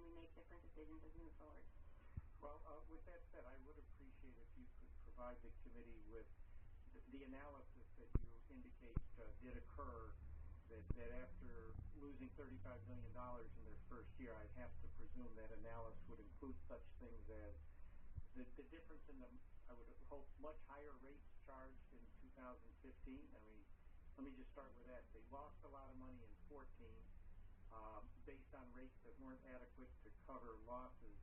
we make different decisions as we move forward. Well, with that said, I would appreciate if you could provide the committee with the analysis that you indicate did occur, that after losing $35 million in their first year, I'd have to presume that analysis would include such things as the difference in the, I would hope, much higher rates charged in 2015. I mean, let me just start with that. They lost a lot of money in 14 based on rates that weren't adequate to cover losses.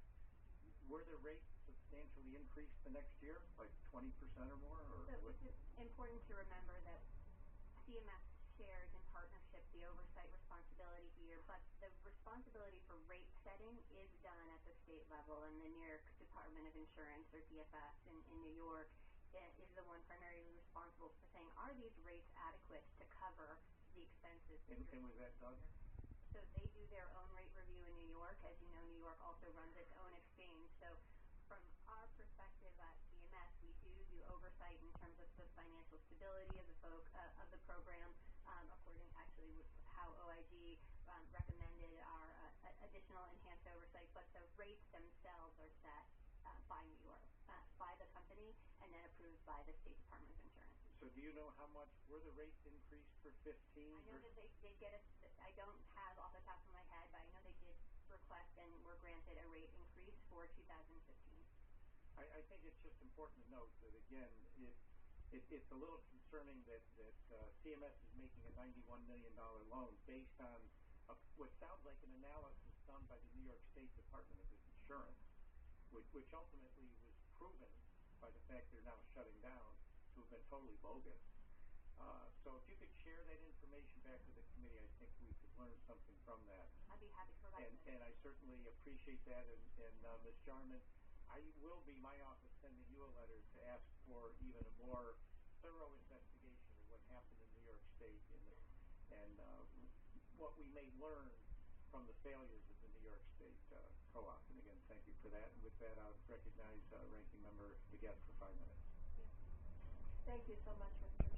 Were the rates substantially increased the next year, like 20% or more? Or so it's important to remember that CMS shares in partnership the oversight responsibility here, but the responsibility for rate setting is done at the state level, and the New York Department of Insurance, or DFS in New York, is the one primarily responsible for saying, are these rates adequate to cover the expenses? And was that done? So they do their own rate review in New York. As you know, New York also runs its own exchange. So from our perspective at CMS, we do oversight in terms of the financial stability of the program, according actually with how OIG recommended our additional enhanced oversight. But the rates themselves are set by New York, by the company, and then approved by the State Department of Insurance. So do you know how much were the rates increased for 15? I know that they did get I don't have off the top of my head, but I know they did request and were granted a rate increase for 2015. I think it's just important to note that, again, it's a little concerning that CMS is making a $91 million loan based on what sounds like an analysis done by the New York State Department of Insurance, which ultimately was proven by the fact they're now shutting down to have been totally bogus. So if you could share that information back to the committee, I think we could learn something from that. I'd be happy to provide that. And I certainly appreciate that. And Ms. Jarman, my office sending you a letter to ask for even a more thorough investigation of what happened in New York State and what we may learn from the failures of the New York State co-op. And again, thank you for that. And with that, I'll recognize Ranking Member DeGette for 5 minutes. Thank you so much, Mr.